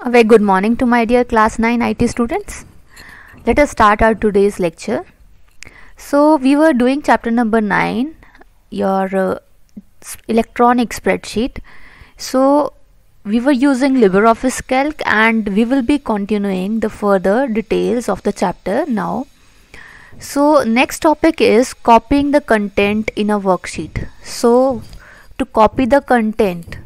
A very good morning to my dear class 9 IT students. Let us start our today's lecture. So we were doing chapter number 9, your electronic spreadsheet. So we were using LibreOffice Calc and we will be continuing the further details of the chapter now. So next topic is copying the content in a worksheet. So to copy the content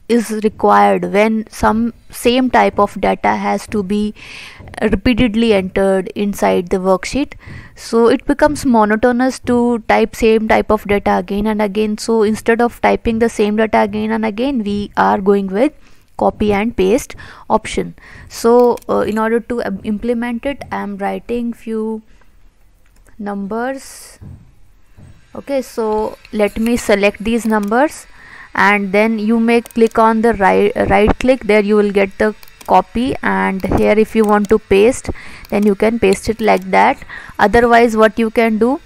is required when some same type of data has to be repeatedly entered inside the worksheet. So it becomes monotonous to type same type of data again and again. So instead of typing the same data again and again, we are going with copy and paste option. So in order to implement it, I am writing few numbers. Okay, so let me select these numbers, and then you may click on the right click. There you will get the copy, and here if you want to paste, then you can paste it like that. Otherwise what you can do,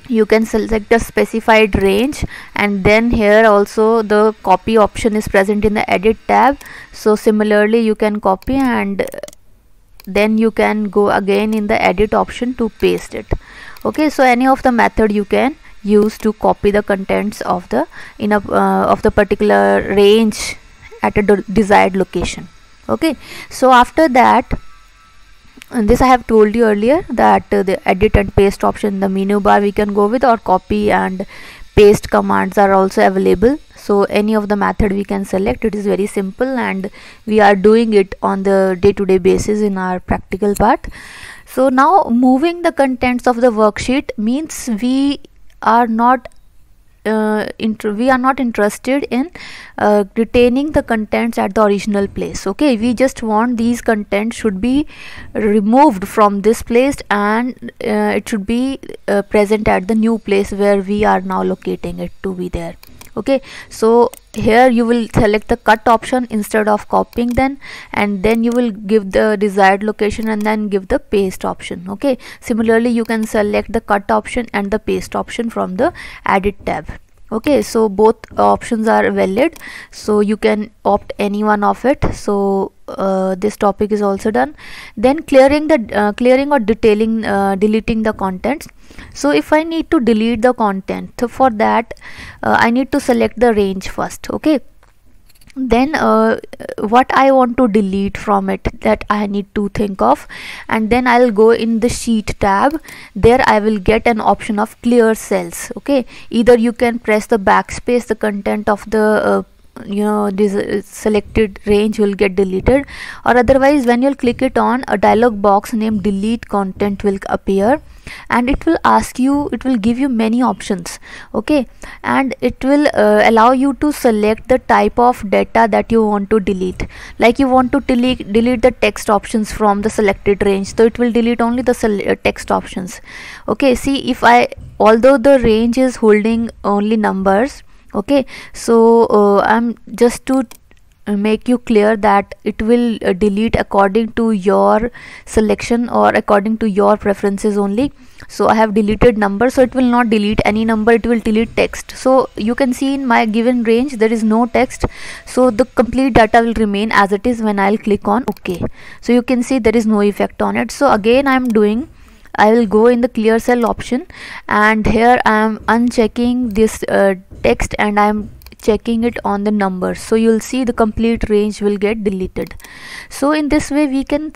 you can select the specified range, and then here also the copy option is present in the edit tab. So similarly you can copy and then you can go again in the edit option to paste it. Okay, so any of the method you can use to copy the contents of the of the particular range at a desired location. Okay, so after that, and this I have told you earlier that the edit and paste option in the menu bar we can go with, or copy and paste commands are also available. So any of the method we can select. It is very simple and we are doing it on the day-to-day basis in our practical part. So now moving the contents of the worksheet means we are not interested in retaining the contents at the original place. Okay, we just want these contents should be removed from this place, and it should be present at the new place where we are now locating it to be there. Okay, so here you will select the cut option instead of copying then, and then you will give the desired location and then give the paste option. Okay, similarly you can select the cut option and the paste option from the edit tab. Okay, so both options are valid, so you can opt any one of it. So this topic is also done. Then clearing or deleting the contents. So if I need to delete the content, so for that I need to select the range first. Okay, then what I want to delete from it, that I need to think of, and then I'll go in the sheet tab. There I will get an option of clear cells. Okay, either you can press the backspace, the content of the this selected range will get deleted, or otherwise when you'll click it on, a dialog box named delete content will appear, and it will ask you, it will give you many options. Okay, and it will allow you to select the type of data that you want to delete. Like you want to delete the text options from the selected range, so it will delete only the text options. Okay, see, if although the range is holding only numbers. Okay, so I'm just to make you clear that it will delete according to your selection or according to your preferences only. So I have deleted number, so it will not delete any number, it will delete text. So you can see in my given range there is no text, so the complete data will remain as it is when I'll click on OK. So you can see there is no effect on it. So again I will go in the clear cell option, and here I am unchecking this text and I am checking it on the numbers. So you'll see the complete range will get deleted. So in this way we can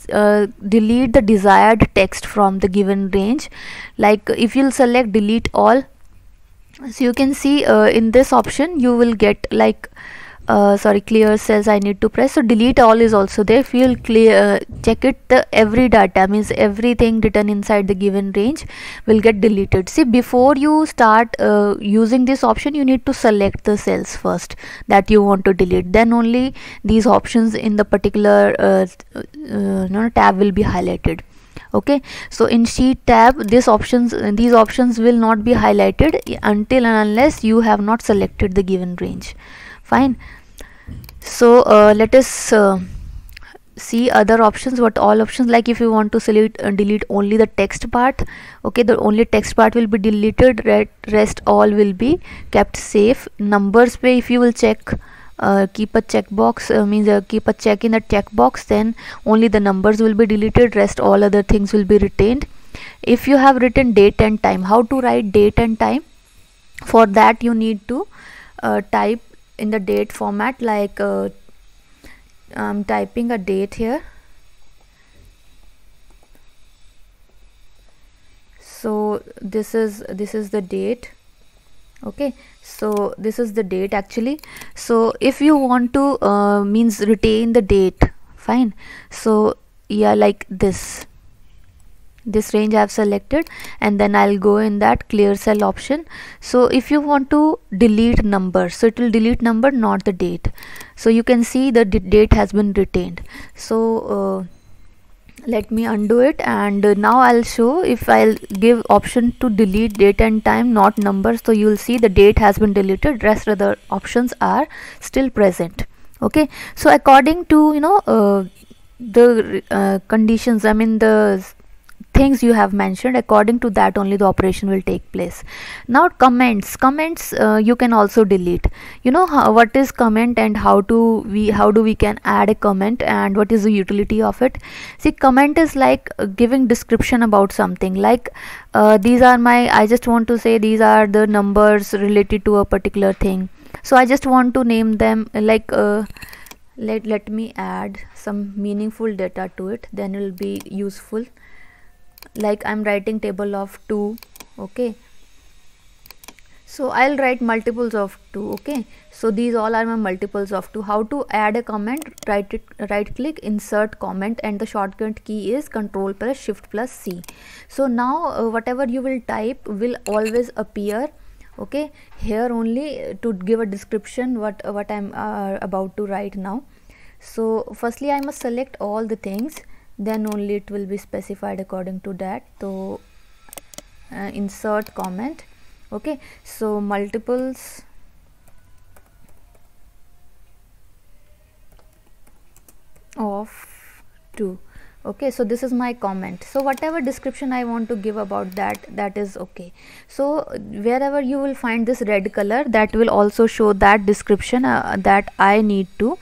delete the desired text from the given range. Like if you'll select delete all, so you can see in this option you will get like clear cells I need to press. So delete all is also there. If you'll check it, the every data means everything written inside the given range will get deleted. See, before you start using this option, you need to select the cells first that you want to delete, then only these options in the particular tab will be highlighted. Okay, so in sheet tab these options will not be highlighted until and unless you have not selected the given range. Fine. So let us see other options. What all options, like if you want to select delete only the text part, okay, the only text part will be deleted, rest all will be kept safe. Numbers पे if you will check keep a checkbox, means keep a check in the checkbox, then only the numbers will be deleted, rest all other things will be retained. If you have written date and time, how to write date and time? For that you need to type in the date format, like I'm typing a date here. So this is the date. Okay, so this is the date actually. So if you want to means retain the date, fine. So yeah, like this range I have selected, and then I'll go in that clear cell option. So if you want to delete number, so it will delete number, not the date. So you can see the date has been retained. So let me undo it, and now I'll show, if I'll give option to delete date and time, not numbers, so you'll see the date has been deleted, rest of the options are still present. Okay, so according to the conditions, I mean the things you have mentioned, according to that only the operation will take place. Now comments you can also delete. You know what is comment and how do we can add a comment and what is the utility of it. See, comment is like giving description about something, like these are my, I just want to say these are the numbers related to a particular thing, so I just want to name them, like let me add some meaningful data to it, then it will be useful. Like I'm writing table of 2. Okay, so I'll write multiples of 2. Okay, so these all are my multiples of 2. How to add a comment? Right click, insert comment, and the shortcut key is control plus shift plus C. So now whatever you will type will always appear, okay, here only to give a description what I'm about to write now. So firstly I must select all the things, then only it will be specified according to that. So insert comment. Okay, so multiples of 2. Okay, so this is my comment. So whatever description I want to give about that is okay. So wherever you will find this red color, that will also show that description that I need to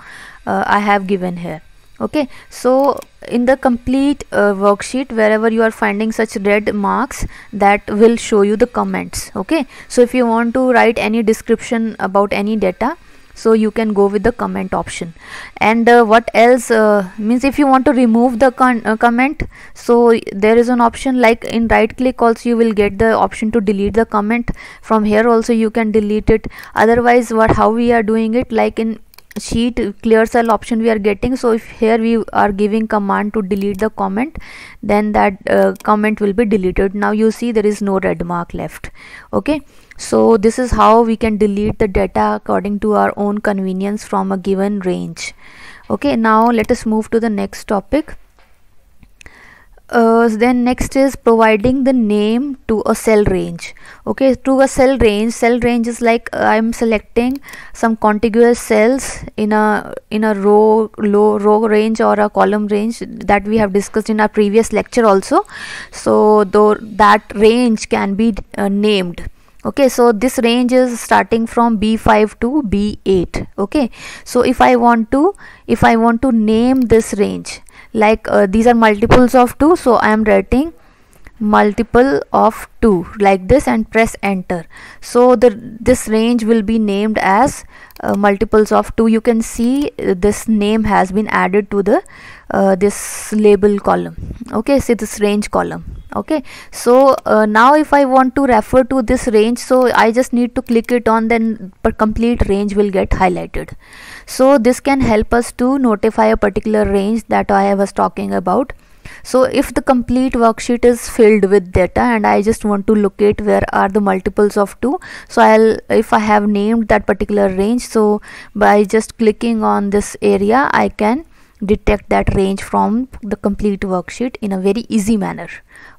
I have given here. Okay, so in the complete worksheet, wherever you are finding such red marks, that will show you the comments. Okay, so if you want to write any description about any data, so you can go with the comment option. And what else means, if you want to remove the comment, so there is an option, like in right click also you will get the option to delete the comment. From here also you can delete it. Otherwise how we are doing it, like in sheet clear cell option we are getting, so if here we are giving command to delete the comment, then that comment will be deleted. Now you see there is no red mark left. Okay, so this is how we can delete the data according to our own convenience from a given range. Okay, now let us move to the next topic. Then next is providing the name to a cell range. Okay, to a cell range is like I'm selecting some contiguous cells in a row range or a column range that we have discussed in our previous lecture also. So though that range can be named. Okay, so this range is starting from B5 to B8. Okay, so if I want to name this range, like these are multiples of 2, so I am writing multiple of 2 like this and press enter. So this range will be named as multiples of 2. You can see this name has been added to the this label column. Okay, see this range column. Okay, so now if I want to refer to this range, so I just need to click it on, then complete range will get highlighted. So this can help us to notify a particular range that I was talking about. So if the complete worksheet is filled with data and I just want to locate where are the multiples of 2, so if I have named that particular range, so by just clicking on this area I can detect that range from the complete worksheet in a very easy manner.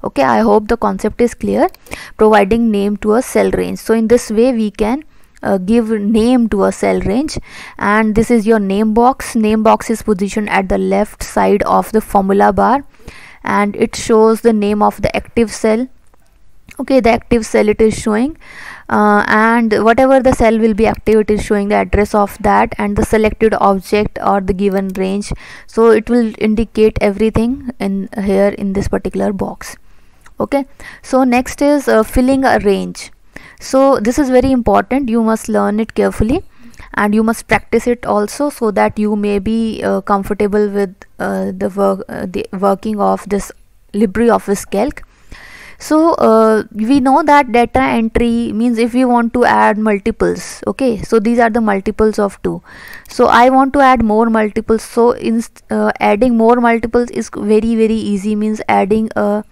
Okay, I hope the concept is clear. Providing name to a cell range. So in this way we can give name to a cell range. And this is your name box. Name box is positioned at the left side of the formula bar, and it shows the name of the active cell. Okay, the active cell it is showing. and whatever the cell will be active, it is showing the address of that and the selected object or the given range. So it will indicate everything in here in this particular box. Okay, so next is filling a range. So this is very important, you must learn it carefully and you must practice it also, so that you may be comfortable with the working of this LibreOffice Calc. So we know that data entry means if we want to add multiples, okay, so these are the multiples of 2. So I want to add more multiples. So in adding more multiples is very easy, means adding a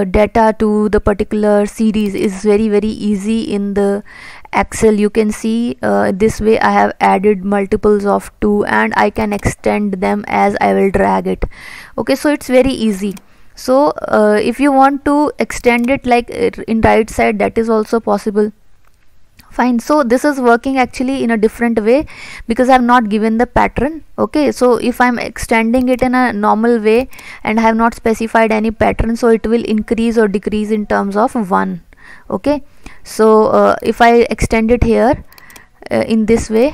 data to the particular series is very easy in the Excel. You can see this way I have added multiples of 2 and I can extend them as I will drag it. Okay, so it's very easy. So if you want to extend it like in right side, that is also possible. Fine. So this is working actually in a different way because I have not given the pattern. Okay, so if I'm extending it in a normal way and I have not specified any pattern, so it will increase or decrease in terms of 1. Okay, so if I extend it here in this way,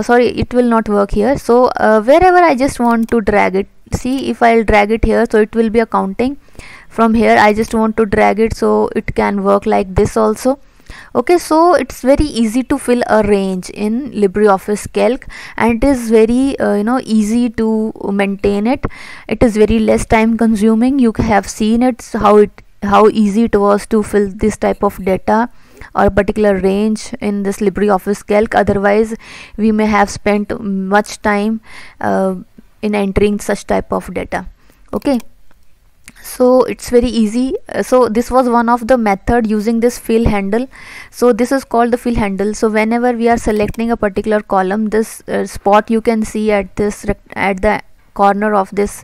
sorry, it will not work here. So wherever I just want to drag it, see, if I'll drag it here, so it will be accounting. From here I just want to drag it, so it can work like this also. Okay, so it's very easy to fill a range in LibreOffice Calc, and it is very easy to maintain it. It is very less time consuming. You have seen it, how easy it was to fill this type of data or a particular range in this LibreOffice Calc. Otherwise we may have spent much time in entering such type of data. Okay, so it's very easy. So this was one of the method using this fill handle. So this is called the fill handle. So whenever we are selecting a particular column, this spot you can see at this at the corner of this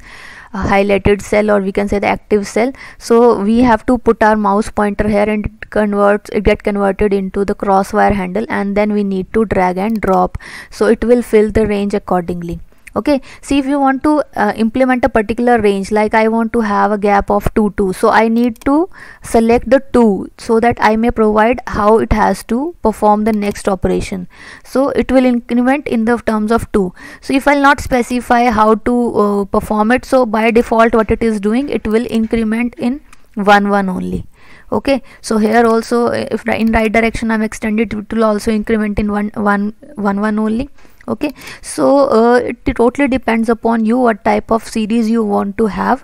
highlighted cell, or we can say the active cell. So we have to put our mouse pointer here and it get converted into the crosswire handle, and then we need to drag and drop, so it will fill the range accordingly. Okay, see, if you want to implement a particular range, like I want to have a gap of 2, so I need to select the 2 so that I may provide how it has to perform the next operation. So it will increment in the terms of 2. So if I'll not specify how to perform it, so by default what it is doing, it will increment in 1 only. Okay, so here also if in right direction I'm extended, it will also increment in 1 only. Okay, so it totally depends upon you what type of series you want to have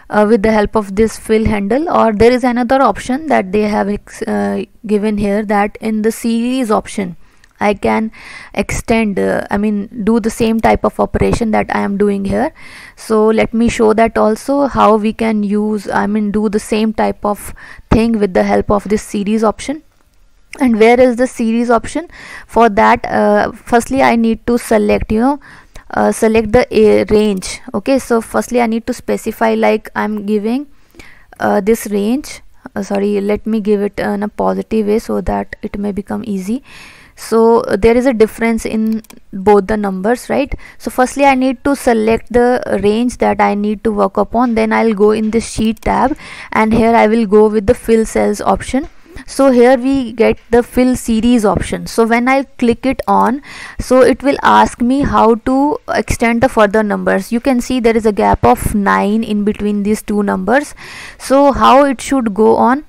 with the help of this fill handle. Or there is another option that they have given here, that in the series option I can extend do the same type of operation that I am doing here. So let me show that also, how we can use do the same type of thing with the help of this series option. And where is the series option? For that firstly I need to select select the range. Okay, so firstly I need to specify, like I'm giving this range, sorry, let me give it in a positive way so that it may become easy. So there is a difference in both the numbers, right? So firstly I need to select the range that I need to work upon, then I'll go in the sheet tab, and here I will go with the fill cells option. So here we get the fill series option. So when I click it on, so it will ask me how to extend the further numbers. You can see there is a gap of 9 in between these two numbers. So how it should go on?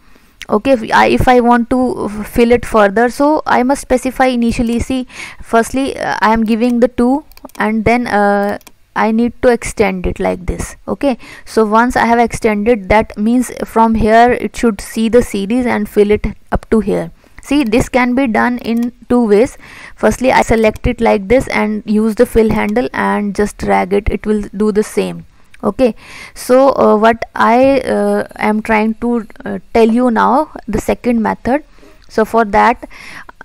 Okay, if I want to fill it further, so I must specify initially. See, firstly I am giving the 2, and then I need to extend it like this. Okay, so once I have extended, that means from here it should see the series and fill it up to here. See, this can be done in two ways. Firstly I select it like this and use the fill handle and just drag it, it will do the same. Okay, so what I am trying to tell you now, the second method. So for that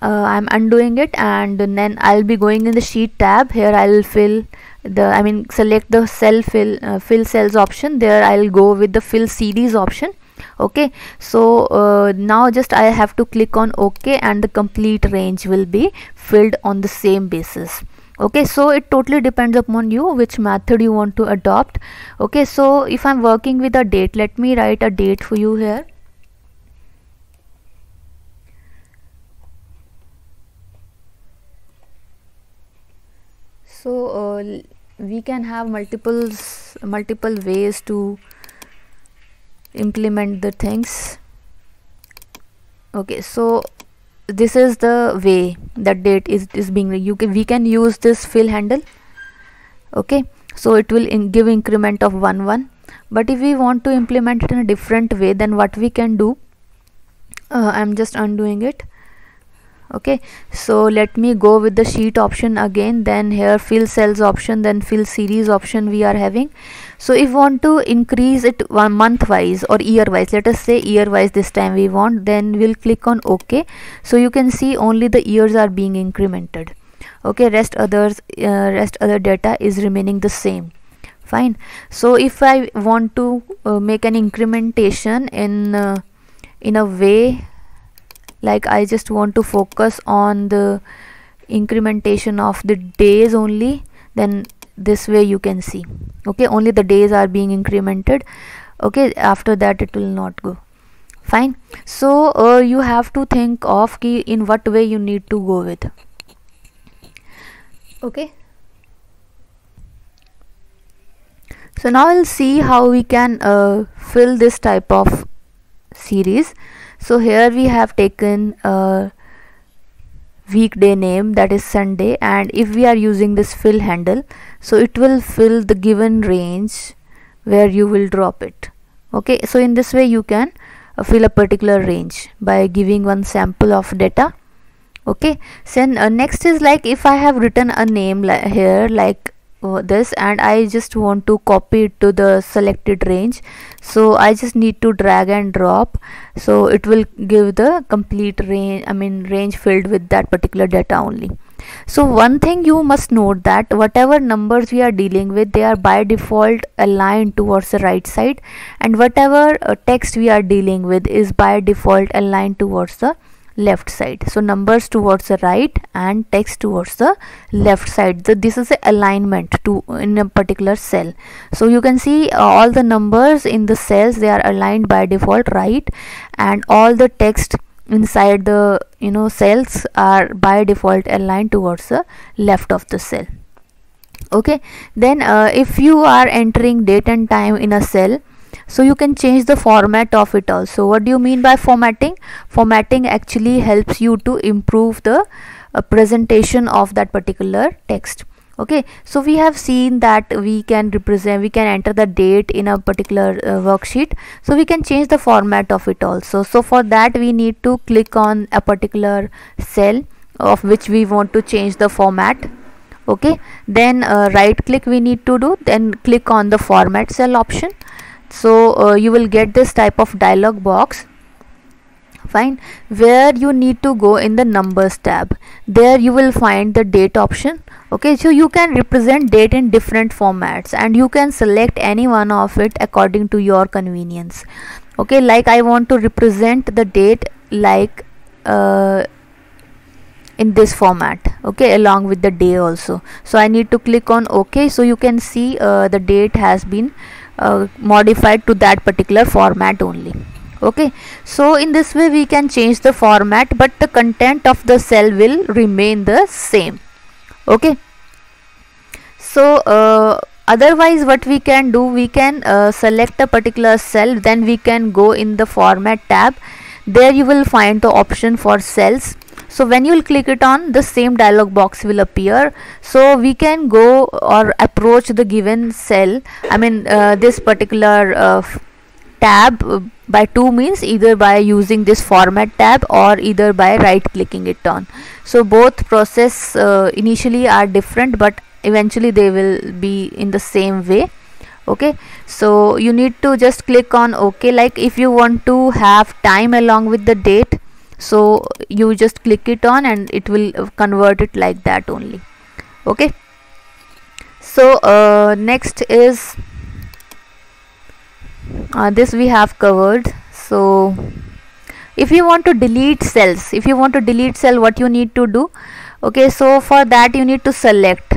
I'm undoing it, and then I'll be going in the sheet tab. Here I'll fill the select the cell fill cells option. There I'll go with the fill series option. Okay, so now just I have to click on OK, and the complete range will be filled on the same basis. Okay, so it totally depends upon you which method you want to adopt. Okay, so if I'm working with a date, let me write a date for you here. We can have multiple ways to implement the things. Okay, so this is the way that date is being we can use this fill handle. Okay, so it will give increment of 1 1. But if we want to implement it in a different way, then what we can do, I'm just undoing it. Okay, so let me go with the sheet option again, then here fill cells option, then fill series option we are having. So if we want to increase it month wise or year wise, let us say year wise this time we want, then we'll click on OK. So you can see only the years are being incremented. Okay, rest other data is remaining the same. Fine. So if I want to make an incrementation in a way, like I just want to focus on the incrementation of the days only, then this way you can see. Okay, only the days are being incremented. Okay, after that it will not go. Fine. So you have to think of in what way you need to go with. Okay, so now we'll see how we can fill this type of series. So here we have taken a weekday name, that is Sunday, and if we are using this fill handle, so it will fill the given range where you will drop it. Okay, so in this way you can fill a particular range by giving one sample of data. Okay, so next is like if I have written a name here like this, and I just want to copy it to the selected range, so I just need to drag and drop, so it will give the complete range, range filled with that particular data only. So one thing you must note, that whatever numbers we are dealing with, they are by default aligned towards the right side, and whatever text we are dealing with is by default aligned towards the left side. So numbers towards the right and text towards the left side. So this is the alignment to in a particular cell. So you can see all the numbers in the cells, they are aligned by default right, and all the text inside the cells are by default aligned towards the left of the cell. Okay, then if you are entering date and time in a cell, so you can change the format of it also. What do you mean by formatting? Formatting actually helps you to improve the presentation of that particular text. Okay, so we have seen that we can enter the date in a particular worksheet, so we can change the format of it also. So for that we need to click on a particular cell of which we want to change the format. Okay, then right click we need to do, then click on the format cell option. So you will get this type of dialog box. Fine, where you need to go in the numbers tab, there you will find the date option. Okay, so you can represent date in different formats, and you can select any one of it according to your convenience. Okay, like I want to represent the date like in this format, okay, along with the day also. So I need to click on OK. So you can see the date has been modified to that particular format only. Okay, so in this way we can change the format, but the content of the cell will remain the same. Okay, so otherwise what we can do, we can select a particular cell, then we can go in the format tab. There you will find the option for cells. So when you will click it on, the same dialog box will appear. So we can go or approach the given cell, this particular tab by two means, either by using this format tab or either by right clicking it on. So both process initially are different, but eventually they will be in the same way. Okay, so you need to just click on OK. Like if you want to have time along with the date, so you just click it on and it will convert it like that only. Okay, so next is this we have covered. So if you want to delete cells, what you need to do? Okay, so for that you need to select,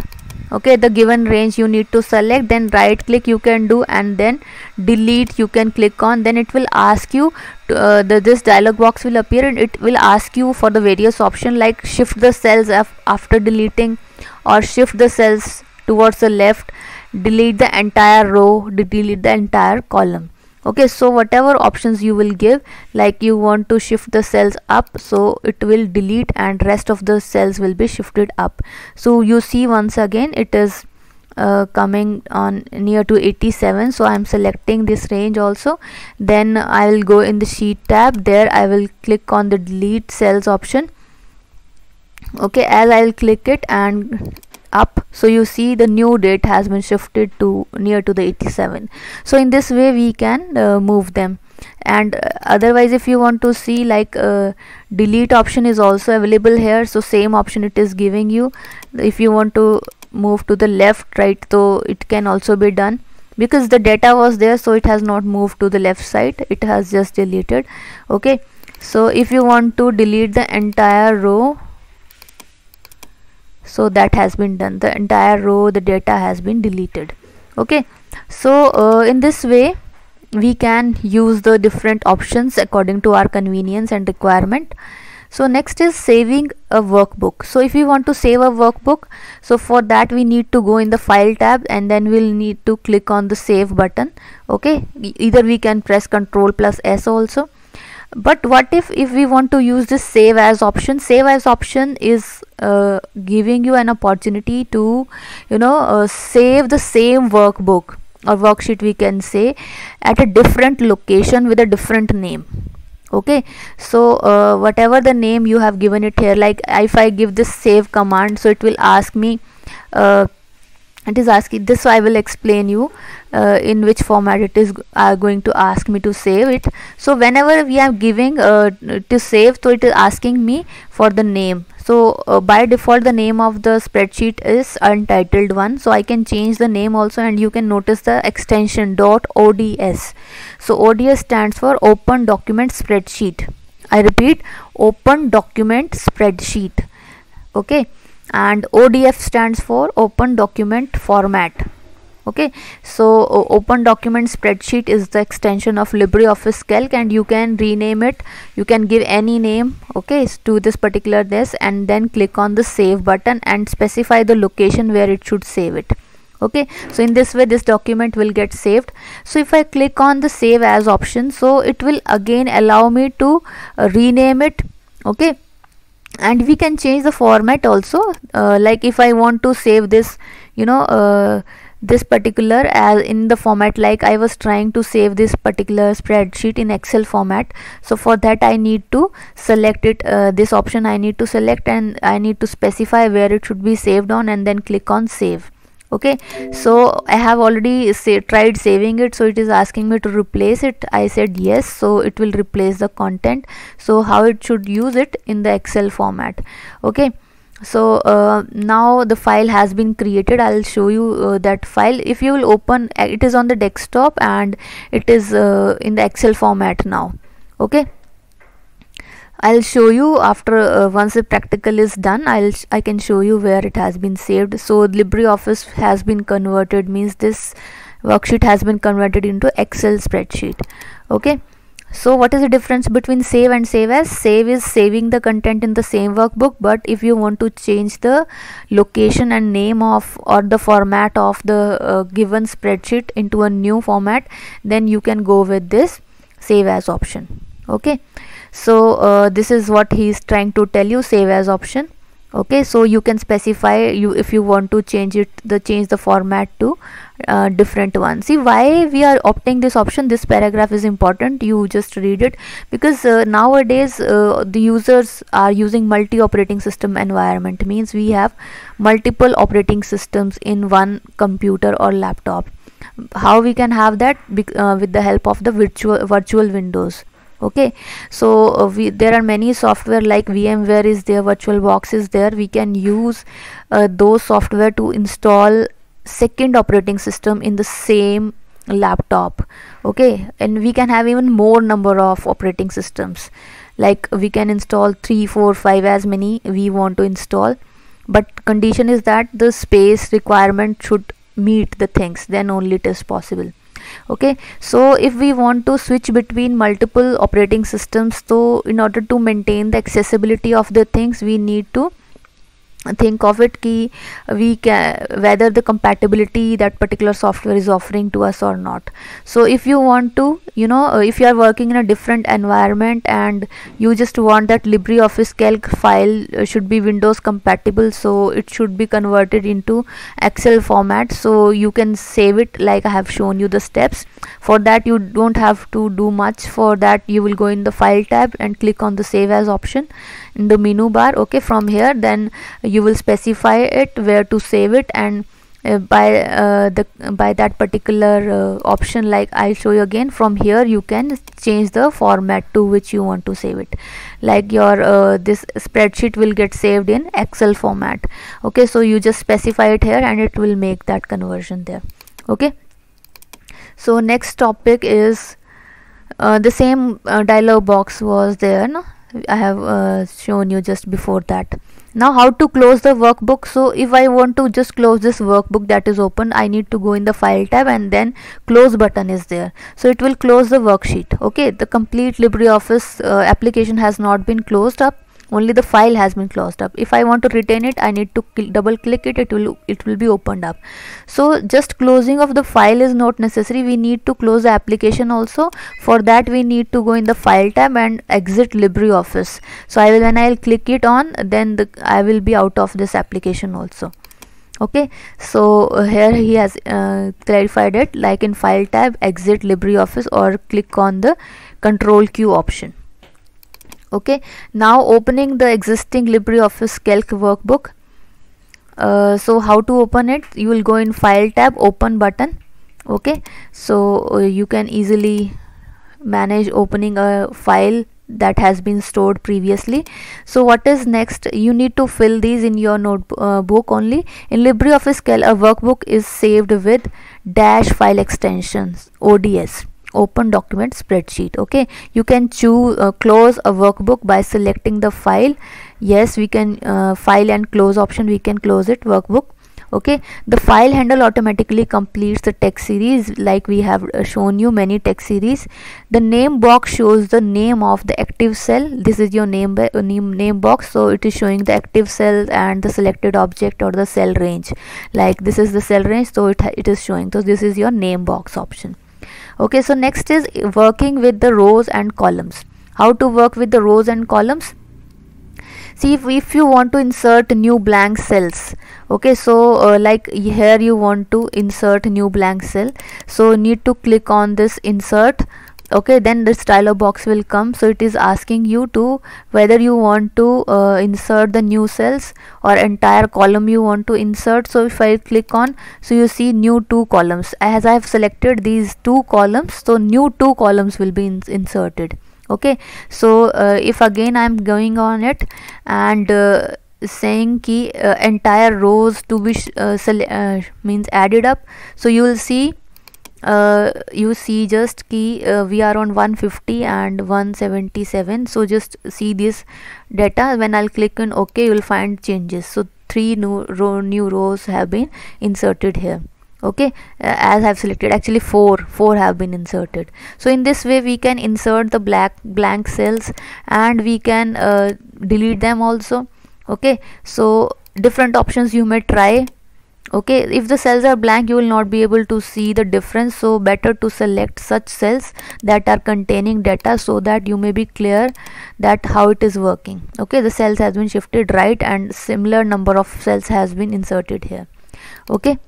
okay, the given range you need to select, then right click you can do, and then delete you can click on. Then it will ask you to, this dialog box will appear, and it will ask you for the various option like shift the cells after deleting, or shift the cells towards the left, delete the entire row, delete the entire column. Okay, so whatever options you will give, like you want to shift the cells up, so it will delete and rest of the cells will be shifted up. So you see once again it is coming on near to 87, so I am selecting this range also. Then I will go in the sheet tab, there I will click on the delete cells option. Okay, as I will click it and up, so you see the new date has been shifted to near to the 87. So in this way we can move them. And otherwise if you want to see, like delete option is also available here, so same option it is giving you. If you want to move to the left, right, so it can also be done. Because the data was there, so it has not moved to the left side, it has just deleted. Okay, so if you want to delete the entire row, so that has been done, the entire row, the data has been deleted. Okay, so in this way we can use the different options according to our convenience and requirement. So next is saving a workbook. So if we want to save a workbook, so for that we need to go in the file tab and then we'll need to click on the save button. Okay, either we can press Ctrl+S also. But what if we want to use this save as option? Save as option is giving you an opportunity to save the same workbook or worksheet, we can say, at a different location with a different name. Okay, so whatever the name you have given it here, like if I give this save command, so it will ask me it is asking this, so I will explain you in which format it is going to ask me to save it. So whenever we are giving to save, so it is asking me for the name. So by default the name of the spreadsheet is untitled one, so I can change the name also, and you can notice the extension .ods. so ODS stands for Open Document Spreadsheet. I repeat, Open Document Spreadsheet. Okay, and ODF stands for Open Document Format. Okay, so Open Document Spreadsheet is the extension of LibreOffice Calc, and you can rename it, you can give any name, okay, to this particular this, and then click on the save button and specify the location where it should save it. Okay, so in this way this document will get saved. So if I click on the save as option, so it will again allow me to rename it. Okay, and we can change the format also, like if I want to save this this particular as in the format, like I was trying to save this particular spreadsheet in Excel format, so for that I need to select it, this option I need to select, and I need to specify where it should be saved on, and then click on save. Okay, so I have already tried saving it, so it is asking me to replace it. I said yes, so it will replace the content. So how it should use it in the Excel format. Okay, so now the file has been created. I'll show you that file. If you will open, it is on the desktop and it is in the Excel format now. Okay, I'll show you after once the practical is done. I can show you where it has been saved. So LibreOffice has been converted, means this worksheet has been converted into Excel spreadsheet. Okay, so what is the difference between save and save as? Save is saving the content in the same workbook, but if you want to change the location and name of or the format of the given spreadsheet into a new format, then you can go with this save as option. Okay, so this is what he is trying to tell you, save as option. Okay, so you can specify if you want to change the format to different one. See why we are opting this option. This paragraph is important, you just read it, because nowadays the users are using multi operating system environment, means we have multiple operating systems in one computer or laptop. How we can have that? With the help of the virtual windows. Okay, so there are many software like VMware is there, VirtualBox is there. We can use those software to install second operating system in the same laptop. Okay, and we can have even more number of operating systems, like we can install 3, 4, 5, as many we want to install, but condition is that the space requirement should meet the things, then only it is possible. Okay, so if we want to switch between multiple operating systems, so in order to maintain the accessibility of the things, we need to think of it ki we can, whether the compatibility that particular software is offering to us or not. So if you want to, if you are working in a different environment and you just want that LibreOffice Calc file should be Windows compatible, so it should be converted into Excel format, so you can save it like I have shown you the steps. For that you don't have to do much. For that you will go in the file tab and click on the save as option in the menu bar. Okay, from here then you will specify it where to save it, and by that particular option, like I'll show you again, from here you can change the format to which you want to save it. Like your this spreadsheet will get saved in Excel format. Okay, so you just specify it here and it will make that conversion there. Okay, so next topic is the same dialog box was there, no? I have shown you just before that. Now how to close the workbook. So if I want to just close this workbook that is open, I need to go in the file tab and then close button is there, so it will close the worksheet. Okay, the complete LibreOffice application has not been closed up, only the file has been closed up. If I want to retain it, I need to double click it, it will be opened up. So just closing of the file is not necessary, we need to close the application also. For that we need to go in the file tab and exit LibreOffice. So when I'll click it on, then I will be out of this application also. Okay, so here he has clarified it, like in file tab, exit LibreOffice, or click on the Control Q option. Okay, now opening the existing LibreOffice Calc workbook. So how to open it? You will go in file tab, open button. Okay, so you can easily manage opening a file that has been stored previously. So what is next? You need to fill these in your notebook only. In LibreOffice Calc, a workbook is saved with dash file extensions, ODS, open document spreadsheet. Okay, you can choose close a workbook by selecting the file. Yes, we can file and close option, we can close it, workbook. Okay, the file handle automatically completes the text series, like we have shown you many text series. The name box shows the name of the active cell. This is your name box, so it is showing the active cell and the selected object or the cell range. Like this is the cell range, so it is showing. So this is your name box option. Okay, so next is working with the rows and columns. How to work with the rows and columns? See, if you want to insert new blank cells, okay, so like here you want to insert new blank cell, so need to click on this insert. Okay, then this dialog box will come. So it is asking you to whether you want to insert the new cells or entire column you want to insert. So if I click on, so you see new 2 columns. As I have selected these 2 columns, so new 2 columns will be inserted. Okay, so if again I am going on it and saying ki entire rows to be means added up, so you will see you see just key we are on 150 and 177. so just see this data. When I'll click on OK, you will find changes. So 3 new rows have been inserted here. Okay, as I've selected, actually four have been inserted. So in this way we can insert the blank cells and we can delete them also. Okay, so different options you may try. Okay, if the cells are blank, you will not be able to see the difference, so better to select such cells that are containing data, so that you may be clear that how it is working. Okay, the cells has been shifted right and similar number of cells has been inserted here. Okay,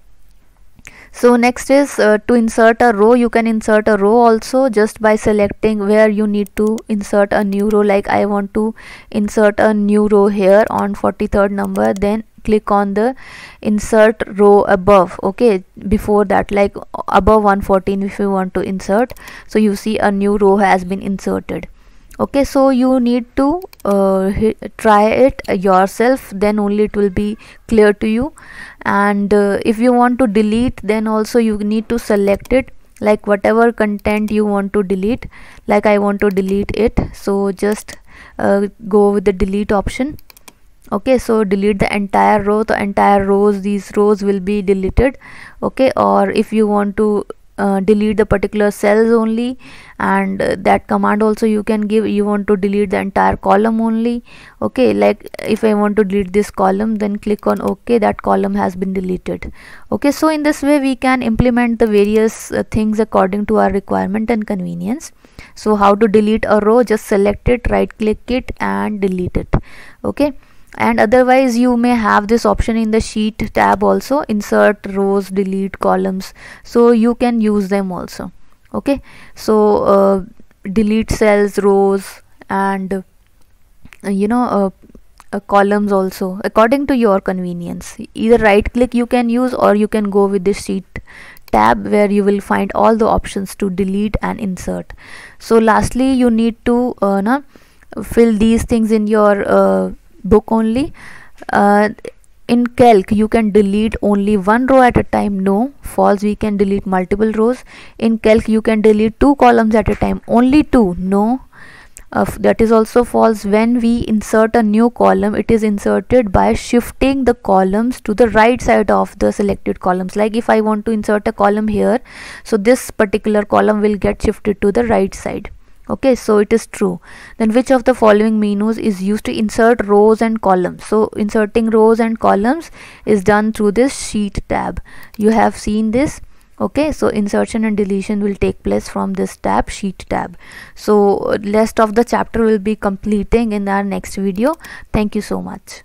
so next is to insert a row. You can insert a row also just by selecting where you need to insert a new row. Like I want to insert a new row here on 43rd number, then click on the insert row above. Okay, before that, like above 114 if you want to insert, so you see a new row has been inserted. Okay, so you need to try it yourself, then only it will be clear to you. And if you want to delete, then also you need to select it, like whatever content you want to delete. Like I want to delete it, so just go with the delete option. Okay, so delete the entire row, the entire rows, these rows will be deleted. Okay, or if you want to delete the particular cells only, and that command also you can give. You want to delete the entire column only. Okay, like if I want to delete this column, then click on OK, that column has been deleted. Okay, so in this way we can implement the various things according to our requirement and convenience. So how to delete a row? Just select it, right click it and delete it. Okay, and otherwise you may have this option in the sheet tab also, insert rows, delete columns, so you can use them also. Okay, so delete cells, rows, and columns also according to your convenience. Either right click you can use, or you can go with the sheet tab where you will find all the options to delete and insert. So lastly you need to fill these things in your book only. In calc you can delete only one row at a time. No, false. We can delete multiple rows. In calc you can delete 2 columns at a time. Only 2. No, that is also false. When we insert a new column, it is inserted by shifting the columns to the right side of the selected columns. Like if I want to insert a column here, so this particular column will get shifted to the right side. Okay, so it is true. Then which of the following menus is used to insert rows and columns? So inserting rows and columns is done through this sheet tab. You have seen this. Okay, so insertion and deletion will take place from this tab, sheet tab. So rest of the chapter will be completing in our next video. Thank you so much.